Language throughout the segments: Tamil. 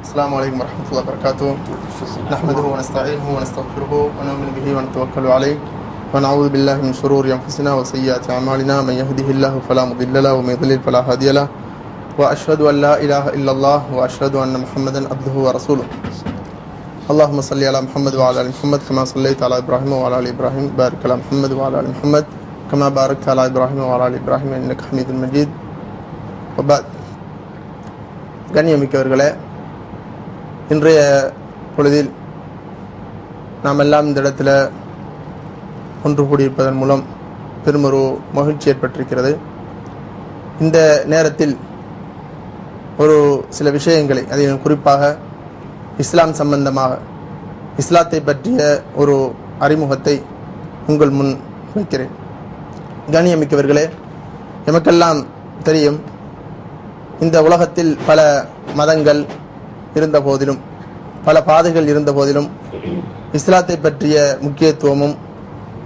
السلام عليكم ورحمة الله وبركاته. نحمده ونستعينه ونستغفره ونؤمن به ونتوكل عليه ونعوذ بالله من شرور أنفسنا وسيئات أعمالنا من يهده الله فلا مضل له ومن يضلل فلا هادي له وأشهد أن لا إله إلا الله وأشهد أن محمدا عبده ورسوله. اللهم صل على محمد وعلى آل محمد كما صليت على إبراهيم وعلى آل إبراهيم بارك على محمد وعلى آل محمد كما باركت على إبراهيم وعلى آل إبراهيم إنك حميد مجيد. وبعد கண்ணியமிக்கவர்களே, இன்றைய பொழுதில் நாம் எல்லாம் இந்த இடத்துல ஒன்று கூடியிருப்பதன் மூலம் பெருமொரு மகிழ்ச்சி ஏற்பட்டிருக்கிறது. இந்த நேரத்தில் ஒரு சில விஷயங்களை, அதில் குறிப்பாக இஸ்லாம் சம்பந்தமாக இஸ்லாத்தை பற்றிய ஒரு அறிமுகத்தை உங்கள் முன் வைக்கிறேன். கண்ணியமிக்கவர்களே, எமக்கெல்லாம் தெரியும், இந்த உலகத்தில் பல மதங்கள் இருந்த போதிலும், பல பாதைகள் இருந்த போதிலும், இஸ்லாத்தை பற்றிய முக்கியத்துவமும்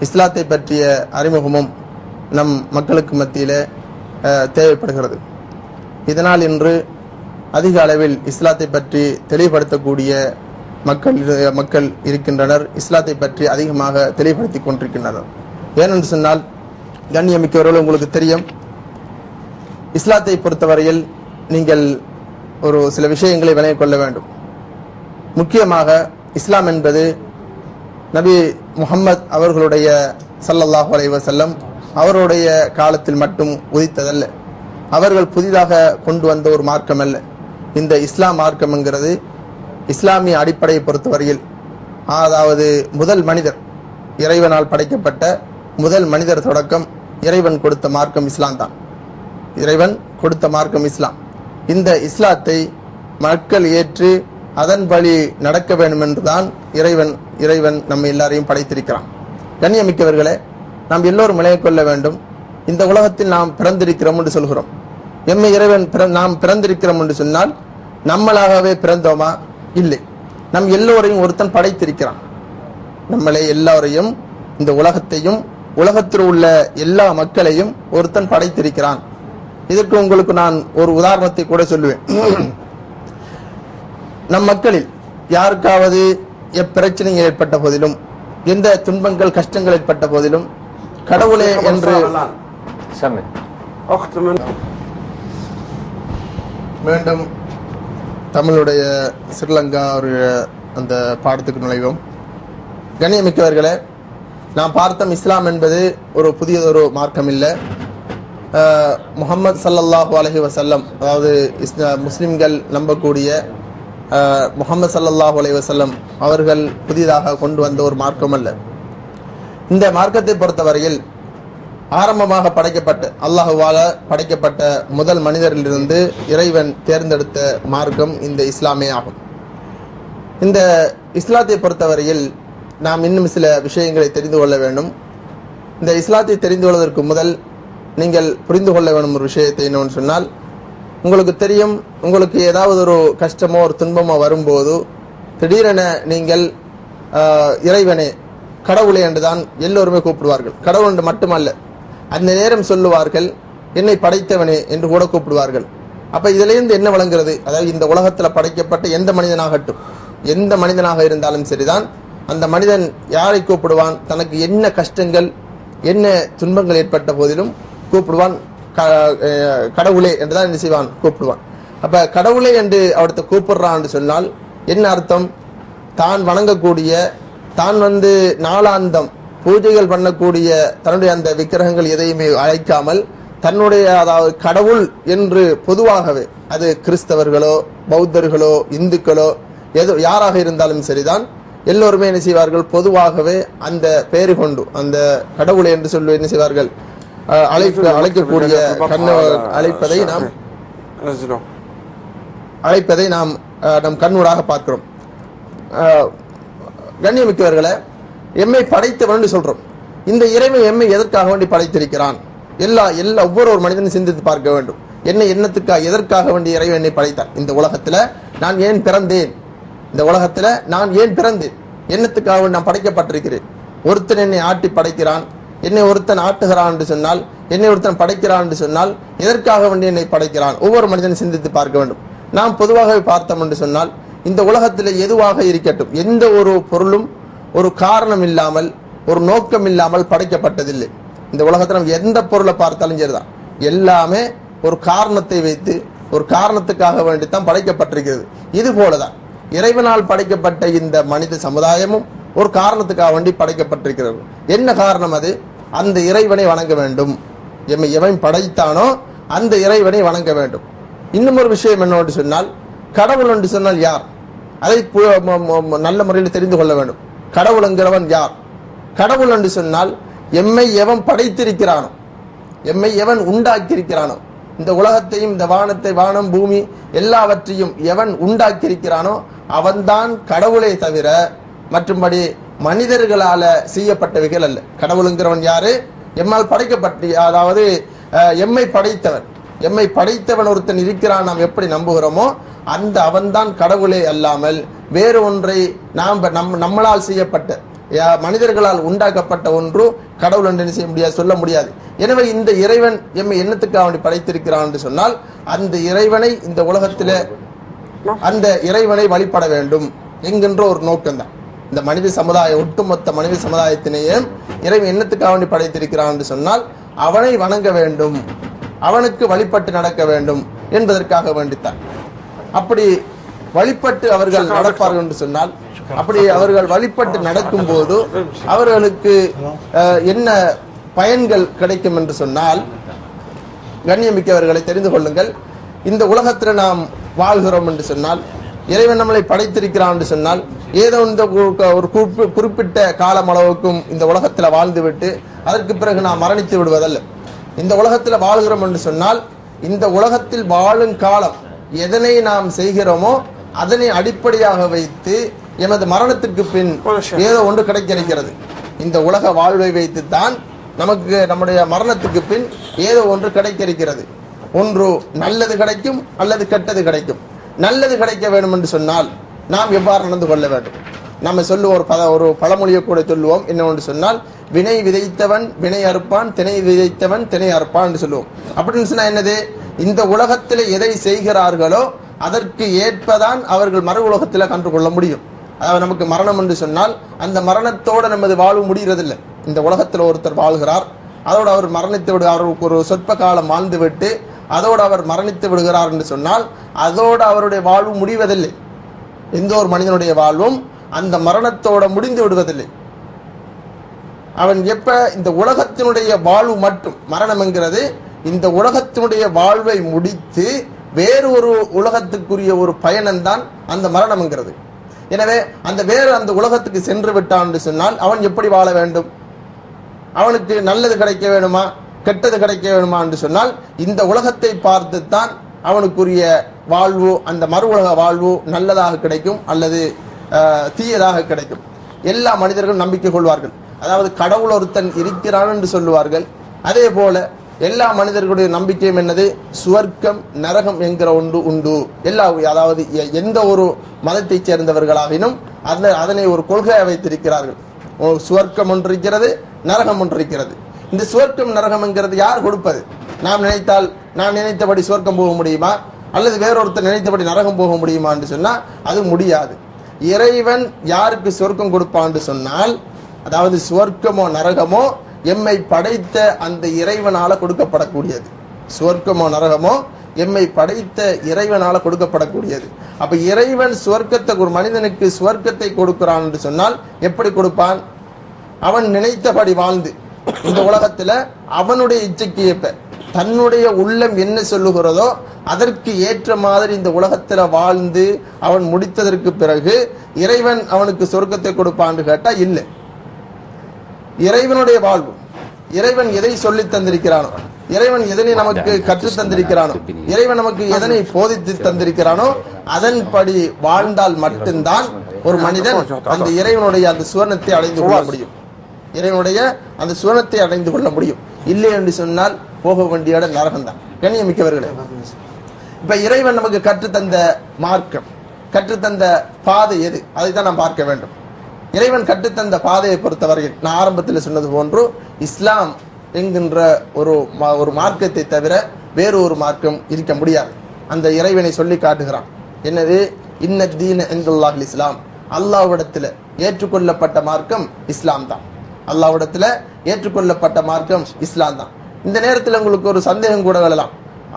இஸ்லாத்தை பற்றிய அறிமுகமும் நம் மக்களுக்கு மத்தியில் தேவைப்படுகிறது. இதனால் இன்று அதிக அளவில் இஸ்லாத்தை பற்றி தெளிவுபடுத்தக்கூடிய மக்கள் இருக்கின்றனர். இஸ்லாத்தை பற்றி அதிகமாக தெளிவுபடுத்தி கொண்டிருக்கின்றனர். ஏனென்று சொன்னால், கண்ணியமிக்கவர்கள், உங்களுக்கு தெரியும், இஸ்லாத்தை பொறுத்தவரையில் நீங்கள் ஒரு சில விஷயங்களை விளங்கிக் கொள்ள வேண்டும். முக்கியமாக இஸ்லாம் என்பது நபி முஹம்மது அவர்களுடைய ஸல்லல்லாஹு அலைஹி வஸல்லம் அவருடைய காலத்தில் மட்டும் உதித்ததல்ல. அவர்கள் புதிதாக கொண்டு வந்த ஒரு மார்க்கம் அல்ல. இந்த இஸ்லாம் மார்க்கம் என்கிறது இஸ்லாமிய அடிப்படையை பொறுத்தவரையில், அதாவது முதல் மனிதர், இறைவனால் படைக்கப்பட்ட முதல் மனிதர் தொடக்கம் இறைவன் கொடுத்த மார்க்கம் இஸ்லாம் தான். இறைவன் கொடுத்த மார்க்கம் இஸ்லாம். இந்த இஸ்லாத்தை மக்கள் ஏற்று அதன் வழி நடக்க வேண்டும் என்றுதான் இறைவன் நம்ம எல்லாரையும் படைத்திருக்கிறான். கண்ணியமிக்கவர்களே, நாம் எல்லோரும் விளங்கிக் கொள்ள வேண்டும், இந்த உலகத்தில் நாம் பிறந்திருக்கிறோம் என்று சொல்கிறோம். எம்மை இறைவன் நாம் பிறந்திருக்கிறோம் என்று சொன்னால் நம்மளாகவே பிறந்தோமா? இல்லை. நம் எல்லோரையும் ஒருத்தன் படைத்திருக்கிறான். நம்மளை எல்லாரையும், இந்த உலகத்தையும் உலகத்தில் உள்ள எல்லா மக்களையும் ஒருத்தன் படைத்திருக்கிறான். இதற்கு உங்களுக்கு நான் ஒரு உதாரணத்தை கூட சொல்லுவேன். நம் மக்களில் யாருக்காவது எப்பிரச்சனை ஏற்பட்ட போதிலும், எந்த துன்பங்கள் கஷ்டங்கள் ஏற்பட்ட போதிலும், கடவுளே என்று மீண்டும் தமிழுடைய ஸ்ரீலங்கா ஒரு அந்த பாடத்துக்கு நுழைவோம். கண்ணியமிக்கவர்களே, நாம் பார்த்தோம், இஸ்லாம் என்பது ஒரு புதியதொரு மார்க்கம் இல்லை. முஹம்மது ஸல்லல்லாஹு அலைஹி வஸல்லம், அதாவது முஸ்லிம்கள் நம்பக்கூடிய முஹம்மது ஸல்லல்லாஹு அலைஹி வஸல்லம் அவர்கள் புதிதாக கொண்டு வந்த ஒரு மார்க்கம் அல்ல. இந்த மார்க்கத்தை பொறுத்தவரையில் ஆரம்பமாக படைக்கப்பட்ட, அல்லாஹுவால படைக்கப்பட்ட முதல் மனிதரிலிருந்து இறைவன் தேர்ந்தெடுத்த மார்க்கம் இந்த இஸ்லாமே ஆகும். இந்த இஸ்லாத்தை பொறுத்தவரையில் நாம் இன்னும் சில விஷயங்களை தெரிந்து கொள்ள வேண்டும். இந்த இஸ்லாத்தை தெரிந்து கொள்வதற்கு முதல் நீங்கள் புரிந்து கொள்ள வேண்டும் ஒரு விஷயத்தை என்னவென்று சொன்னால், உங்களுக்கு தெரியும், உங்களுக்கு ஏதாவது ஒரு கஷ்டமோ ஒரு துன்பமோ வரும்போது திடீரென நீங்கள் இறைவனே, கடவுளே என்றுதான் எல்லோருமே கூப்பிடுவார்கள். கடவுள் என்று மட்டுமல்ல, அந்த நேரம் சொல்லுவார்கள், என்னை படைத்தவனே என்று கூட கூப்பிடுவார்கள். அப்ப இதிலிருந்து என்ன வழங்குகிறது? அதாவது இந்த உலகத்தில் படைக்கப்பட்ட எந்த மனிதனாகட்டும், எந்த மனிதனாக இருந்தாலும் சரிதான், அந்த மனிதன் யாரை கூப்பிடுவான்? தனக்கு என்ன கஷ்டங்கள், என்ன துன்பங்கள் ஏற்பட்ட போதிலும் கூப்பிடுவான், கடவுளே என்றுதான் என்ன செய்வான்? கூப்பிடுவான். அப்ப கடவுளே என்று அவர்த்த கூப்பிடுறான் என்று சொன்னால் என்ன அர்த்தம்? தான் வணங்கக்கூடிய, தான் நாளாந்தம் பூஜைகள் பண்ணக்கூடிய தன்னுடைய அந்த விக்கிரகங்கள் எதையுமே அழைக்காமல், தன்னுடைய, அதாவது கடவுள் என்று பொதுவாகவே, அது கிறிஸ்தவர்களோ பௌத்தர்களோ இந்துக்களோ யாராக இருந்தாலும் சரிதான், எல்லோருமே என்ன செய்வார்கள்? பொதுவாகவே அந்த பெயரு கொண்டு அந்த கடவுளை என்று சொல்லி என்ன செய்வார்கள்? அழைக்கக்கூடிய அழைப்பதை நாம் நம் கண்ணூடாக பார்க்கிறோம். கண்ணியமிக்கவர்களை, எம்மை படைத்தவன் என்று சொல்றோம். இந்த இறைவன் எம்மை எதற்காக வேண்டி படைத்திருக்கிறான்? ஒவ்வொரு மனிதனும் சிந்தித்து பார்க்க வேண்டும். எண்ணத்துக்காக, எதற்காக வேண்டி இறைவன் என்னை படைத்தான்? இந்த உலகத்துல நான் ஏன் பிறந்தேன்? இந்த உலகத்துல நான் ஏன் பிறந்தேன்? என்னத்துக்காக நான் படைக்கப்பட்டிருக்கிறேன்? ஒருத்தன் என்னை ஆட்டி படைக்கிறான், என்னை ஒருத்தன் ஆட்டுகிறான் என்று சொன்னால், என்னை ஒருத்தன் படைக்கிறான் என்று சொன்னால் எதற்காக வேண்டி என்னை படைக்கிறான்? ஒவ்வொரு மனிதனும் சிந்தித்து பார்க்க வேண்டும். நாம் பொதுவாகவே பார்த்தோம் என்று சொன்னால், இந்த உலகத்தில் எதுவாக இருக்கட்டும், எந்த ஒரு பொருளும் ஒரு காரணம் இல்லாமல் ஒரு நோக்கம் இல்லாமல் படைக்கப்பட்டதில்லை. இந்த உலகத்தில் நம்ம எந்த பொருளை பார்த்தாலும் சரிதான், எல்லாமே ஒரு காரணத்தை வைத்து ஒரு காரணத்துக்காக வேண்டித்தான் படைக்கப்பட்டிருக்கிறது. இது போலதான் இறைவனால் படைக்கப்பட்ட இந்த மனித சமுதாயமும் ஒரு காரணத்துக்காக வேண்டி படைக்கப்பட்டிருக்கிறது. என்ன காரணம்? அது அந்த இறைவனை வணங்க வேண்டும். எம்மை எவன் படைத்தானோ அந்த இறைவனை வணங்க வேண்டும். இன்னும் ஒரு விஷயம் என்னவென்று சொன்னால், கடவுள் என்று சொன்னால் யார்? அதை நல்ல முறையில் தெரிந்து கொள்ள வேண்டும். கடவுள் என்கிறவன் யார்? கடவுள் என்று சொன்னால் எம்மை எவன் படைத்திருக்கிறானோ, எம்மை எவன் உண்டாக்கியிருக்கிறானோ, இந்த உலகத்தையும் இந்த வானத்தை, வானம் பூமி எல்லாவற்றையும் எவன் உண்டாக்கியிருக்கிறானோ அவன்தான் கடவுளை தவிர மற்றும்படி மனிதர்களால செய்யப்பட்டவைகள் அல்ல. கடவுளுங்கிறவன் யாரு? எம்மால் படைக்கப்பட்ட, அதாவது எம்மை படைத்தவன். எம்மை படைத்தவன் ஒருத்தன் இருக்கிறான் நாம் எப்படி நம்புகிறோமோ அந்த அவன்தான் கடவுளே அல்லாமல் வேறு ஒன்றை நம்மளால் செய்யப்பட்ட மனிதர்களால் உண்டாக்கப்பட்ட ஒன்று கடவுள் என்று செய்ய முடியாது, சொல்ல முடியாது. எனவே இந்த இறைவன் எம்மை என்னத்துக்கு அவனை படைத்திருக்கிறான் என்று சொன்னால் அந்த இறைவனை இந்த உலகத்தில அந்த இறைவனை வழிபட வேண்டும் என்கின்ற ஒரு நோக்கம்தான். இந்த மனித சமுதாயம், ஒட்டுமொத்த மனித சமுதாயத்தினையே இறைவன் என்னத்துக்கு அவனை படைத்திருக்கிறான் என்று சொன்னால் அவனை வணங்க வேண்டும், அவனுக்கு வழிபட்டு நடக்க வேண்டும் என்பதற்காக வேண்டித்தான். அப்படி வழிபட்டு அவர்கள் நடப்பார்கள் என்று சொன்னால், அப்படி அவர்கள் வழிபட்டு நடக்கும் போது அவர்களுக்கு என்ன பயன்கள் கிடைக்கும் என்று சொன்னால், கண்ணியமிக்கவர்களை தெரிந்து கொள்ளுங்கள். இந்த உலகத்தில் நாம் வாழ்கிறோம் என்று சொன்னால், இறைவன் நம்மளை படைத்திருக்கிறான் என்று சொன்னால், ஏதோ இந்த ஒரு குறிப்பிட்ட காலம் அளவுக்கும் இந்த உலகத்தில் வாழ்ந்துவிட்டு அதற்கு பிறகு நாம் மரணித்து விடுவதல்ல. இந்த உலகத்தில் வாழ்கிறோம் என்று சொன்னால் இந்த உலகத்தில் வாழும் காலம் எதனை நாம் செய்கிறோமோ அதனை அடிப்படையாக வைத்து எமது மரணத்துக்கு பின் ஏதோ ஒன்று கிடைக்கிறது. இந்த உலக வாழ்வை வைத்துத்தான் நமக்கு நம்முடைய மரணத்துக்கு பின் ஏதோ ஒன்று கிடைக்கிறது. ஒன்று நல்லது கிடைக்கும் அல்லது கெட்டது கிடைக்கும். நல்லது கிடைக்க வேண்டும் என்று சொன்னால் நாம் எவ்வாறு நடந்து கொள்ள வேண்டும்? நம்ம சொல்லுவோம், ஒரு பழமொழியை கூட சொல்லுவோம். என்னவென்று சொன்னால், வினை விதைத்தவன் வினை அறுப்பான், திணை விதைத்தவன் திணை அறுப்பான் என்று சொல்லுவோம். அப்படின்னு சொன்னா என்னது? இந்த உலகத்தில் எதை செய்கிறார்களோ அதற்கு ஏற்பதான் அவர்கள் மறு உலகத்தில் கண்டுகொள்ள முடியும். அதாவது நமக்கு மரணம் என்று சொன்னால் அந்த மரணத்தோடு நமது வாழ்வு முடிகிறதில்லை. இந்த உலகத்தில் ஒருத்தர் வாழ்கிறார், அதோடு அவர் மரணித்து விடு, அவருக்கு ஒரு சொற்ப காலம் வாழ்ந்து விட்டு அதோடு அவர் மரணித்து விடுகிறார் என்று சொன்னால் அதோடு அவருடைய வாழ்வு முடிவதில்லை. எந்த ஒரு மனிதனுடைய வாழ்வும் அந்த மரணத்தோட முடிந்து விடுவதில்லை. அவன் எப்ப இந்த உலகத்தினுடைய வாழ்வு மட்டும், மரணம் என்கிறது இந்த உலகத்தினுடைய வாழ்வை முடித்து வேறு ஒரு உலகத்துக்குரிய ஒரு பயணம்தான் அந்த மரணம் என்கிறது. எனவே அந்த உலகத்துக்கு சென்று விட்டான் என்று சொன்னால் அவன் எப்படி வாழ வேண்டும்? அவனுக்கு நல்லது கிடைக்க வேணுமா கெட்டது கிடைக்க வேணுமா என்று சொன்னால் இந்த உலகத்தை பார்த்துத்தான் அவனுக்குரிய வாழ்வு, அந்த மறு உலக வாழ்வு நல்லதாக கிடைக்கும் அல்லது தீயதாக கிடைக்கும். எல்லா மனிதர்களும் நம்பிக்கை கொள்வார்கள். அதாவது கடவுள் ஒருத்தன் இருக்கிறான் என்று சொல்லுவார்கள். அதே போல எல்லா மனிதர்களுடைய நம்பிக்கையும் என்னது? சுவர்க்கம் நரகம் என்கிற ஒன்று உண்டு. அதாவது எந்த ஒரு மதத்தை சேர்ந்தவர்களாகினும் அதனை ஒரு கொள்கையை வைத்திருக்கிறார்கள். சுவர்க்கம் ஒன்று இருக்கிறது, நரகம் ஒன்று இருக்கிறது. இந்த சுவர்க்கம் நரகம் என்கிறது யார் கொடுப்பது? நாம் நினைத்தபடி சுவர்க்கம் போக முடியுமா அல்லது வேறொருத்தர் நினைத்தபடி நரகம் போக முடியுமா என்று சொன்னால் அது முடியாது. இறைவன் யாருக்கு சொர்க்கம் கொடுப்பான் என்று சொன்னால், அதாவது சுவர்க்கமோ நரகமோ எம்மை படைத்த அந்த இறைவனால கொடுக்கப்படக்கூடியது. சுவர்க்கமோ நரகமோ எம்மை படைத்த இறைவனால கொடுக்கப்படக்கூடியது. அப்ப இறைவன் சுவர்க்கத்தை, ஒரு மனிதனுக்கு சுவர்க்கத்தை கொடுக்கிறான் என்று சொன்னால் எப்படி கொடுப்பான்? அவன் நினைத்தபடி வாழ்ந்து இந்த உலகத்துல அவனுடைய இச்சைக்கு ஏற்ப தன்னுடைய உள்ளம் என்ன சொல்லுகிறதோ அதற்கு ஏற்ற மாதிரி இந்த உலகத்துல வாழ்ந்து அவன் முடித்ததற்கு பிறகு இறைவன் அவனுக்கு சொர்க்கத்தை கொடுப்பான்னு கேட்டா இல்லை. இறைவனுடைய வாழ்வு, இறைவன் எதை சொல்லி தந்திருக்கிறானோ, இறைவன் எதனை நமக்கு கற்று தந்திருக்கிறானோ, இறைவன் நமக்கு எதனை போதித்து தந்திருக்கிறானோ அதன்படி வாழ்ந்தால் மட்டும்தான் ஒரு மனிதன் அந்த இறைவனுடைய அந்த சுவர்ணத்தை அடைந்து கொள்ள முடியும். இறைவனுடைய அந்த சுவனத்தை அடைந்து கொள்ள முடியும். இல்லை என்று சொன்னால் போக வேண்டிய இடம் நரகம்தான். கண்ணியமிக்கவர்களே, இப்ப இறைவன் நமக்கு கற்றுத்தந்த மார்க்கம், கற்றுத்தந்த பாதை எது? அதைத்தான் நாம் பார்க்க வேண்டும். இறைவன் கற்றுத்தந்த பாதையை பொறுத்தவரையில் நான் ஆரம்பத்தில் சொன்னது போன்று இஸ்லாம் என்கின்ற ஒரு மார்க்கத்தை தவிர வேறு ஒரு மார்க்கம் இருக்க முடியாது. அந்த இறைவனை சொல்லி காட்டுகிறான். என்னது? இன்ன தீன இன்தல்லாஹில் இஸ்லாம், அல்லாஹ்விடத்துல ஏற்றுக்கொள்ளப்பட்ட மார்க்கம் இஸ்லாம் தான். அல்லாஹ்விடத்துல ஏற்றுக்கொள்ளப்பட்ட மார்க்கம் இஸ்லாம் தான். இந்த நேரத்தில் உங்களுக்கு ஒரு சந்தேகம் கூட வரலாம்,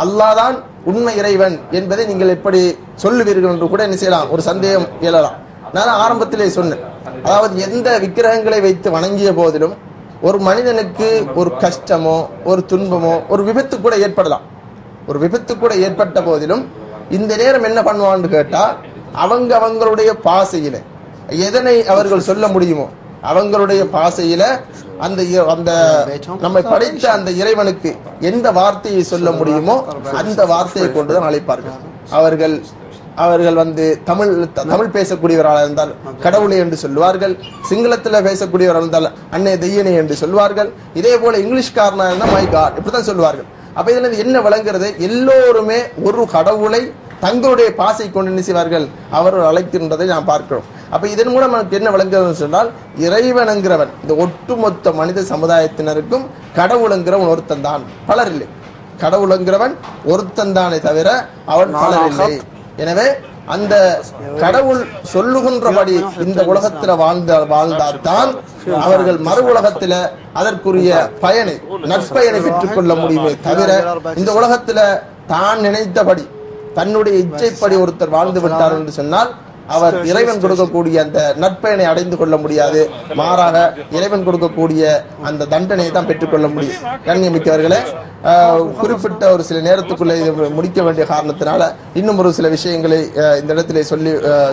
அல்லாஹ் தான் உண்மை இறைவன் என்பதை நீங்கள் எப்படி சொல்லுவீர்கள் என்று கூட என்ன செய்யலாம், ஒரு சந்தேகம் எழலாம். நான் ஆரம்பத்திலே சொன்னேன், அதாவது எந்த விக்கிரகங்களை வைத்து வணங்கிய போதிலும் ஒரு மனிதனுக்கு ஒரு கஷ்டமோ ஒரு துன்பமோ ஒரு விபத்து கூட ஏற்படலாம். ஒரு விபத்து கூட ஏற்பட்ட போதிலும் இந்த நேரம் என்ன பண்ணுவான்னு கேட்டா, அவங்களுடைய பாசையில எதனை அவர்கள் சொல்ல முடியுமோ அவங்களுடைய பாசையில அந்த அந்த நம்மை படைத்த அந்த இறைவனுக்கு எந்த வார்த்தையை சொல்ல முடியுமோ அந்த வார்த்தையை கொண்டுதான் அழைப்பார்கள். அவர்கள் தமிழ் பேசக்கூடியவராக இருந்தால் கடவுளை என்று சொல்லுவார்கள், சிங்களத்துல பேசக்கூடியவராக இருந்தால் அன்னை தெய்யனை என்று சொல்வார்கள், இதே போல இங்கிலீஷ்காரனா இருந்தால் மை காட் இப்படித்தான் சொல்லுவார்கள். அப்ப இதுல என்ன விளங்குறது, எல்லோருமே ஒரு கடவுளை தங்களுடைய பாசை கொண்டு என்ன செய்வார்கள் அவர்கள் அழைக்கின்றதை நாம் பார்க்கிறோம். அப்ப இதன் மூலம் நமக்கு என்ன விளங்குறது சொன்னால், இறைவனுங்கிறவன் இந்த ஒட்டுமொத்த மனித சமுதாயத்தினருக்கும் கடவுளுங்கிறவன் ஒருத்தன் தான், பலர் இல்லை. கடவுளுங்கிறவன் ஒருத்தன் தானே தவிர அவன் பலர் இல்லை. எனவே அந்த கடவுள் சொல்லுகின்றபடி இந்த உலகத்துல வாழ்ந்தால்தான் அவர்கள் மறு உலகத்துல அதற்குரிய பயனை நற்பயனை பெற்றுக் கொள்ள முடியுமே தவிர, இந்த உலகத்துல தான் நினைத்தபடி தன்னுடைய இச்சைப்படி ஒருத்தர் வாழ்ந்து விட்டார் என்று சொன்னால் அவர் இறைவன் கொடுக்கக்கூடிய அந்த நற்பயனை அடைந்து கொள்ள முடியாது. மாறாக இறைவன் கொடுக்கக்கூடிய அந்த தண்டனையை தான் பெற்றுக்கொள்ள முடியும். கண்ணியமிக்கவர்களே, குறிப்பிட்ட ஒரு சில நேரத்துக்குள்ளே முடிக்க வேண்டிய காரணத்தினால இன்னும் ஒரு சில விஷயங்களை இந்த இடத்திலே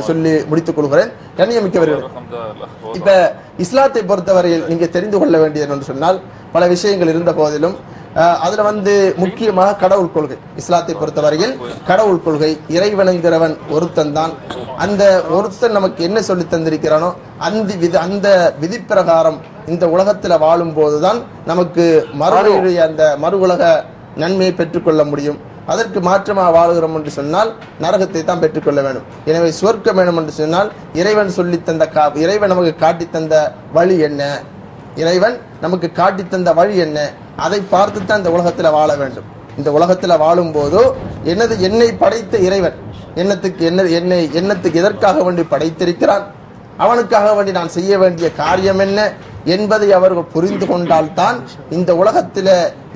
சொல்லி முடித்துக் கொள்கிறேன். கண்ணியமிக்கவர்களே, இப்ப இஸ்லாத்தை பொறுத்தவரையில் நீங்க தெரிந்து கொள்ள வேண்டியது என்று சொன்னால் பல விஷயங்கள் இருந்த போதிலும் அதுல முக்கியமாக கடவுள் கொள்கை. இஸ்லாத்தை பொறுத்தவரையில் கடவுள் கொள்கை, இறைவனுங்கிறவன் ஒருத்தன் தான். அந்த ஒருத்தன் நமக்கு என்ன சொல்லி தந்திருக்கிறானோ அந்த விதி பிரகாரம் இந்த உலகத்துல வாழும் போதுதான் நமக்கு மறுமையுடைய அந்த மறு உலக நன்மையை பெற்றுக்கொள்ள முடியும். அதற்கு மாற்றமாக வாழுகிறோம் என்று சொன்னால் நரகத்தை தான் பெற்றுக்கொள்ள வேண்டும். எனவே சுவர்க்கம் வேணும் என்று சொன்னால் இறைவன் சொல்லி தந்த இறைவன் நமக்கு காட்டி தந்த வழி என்ன, இறைவன் நமக்கு காட்டி தந்த வழி என்ன, அதை பார்த்துத்தான் இந்த உலகத்துல வாழ வேண்டும். இந்த உலகத்துல வாழும் போதோ என்னை படைத்த இறைவன் என்னத்துக்கு எதற்காக வேண்டி படைத்திருக்கிறான், அவனுக்காக வேண்டி நான் செய்ய வேண்டிய காரியம் என்ன என்பதை அவர்கள் புரிந்து கொண்டால்தான் இந்த உலகத்தில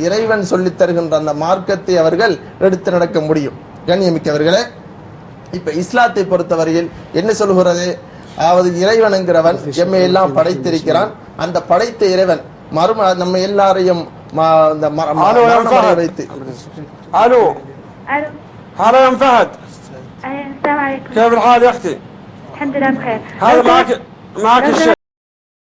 இறைவன் சொல்லித் தருகின்ற அந்த மார்க்கத்தை அவர்கள் எடுத்து நடக்க முடியும். கண்ணியமிக்கவர்களே, இப்ப இஸ்லாத்தை பொறுத்தவரையில் என்ன சொல்கிறது, அதாவது இறைவன் என்கிறவன் எம்மை எல்லாம் படைத்திருக்கிறான். அந்த படைத்த இறைவன் நம்ம எல்லாரையும் வைத்து الو هذا يا ام فهد. السلام عليكم. كيف الحال يا اختي؟ الحمد لله بخير. هذا معك الشيخ.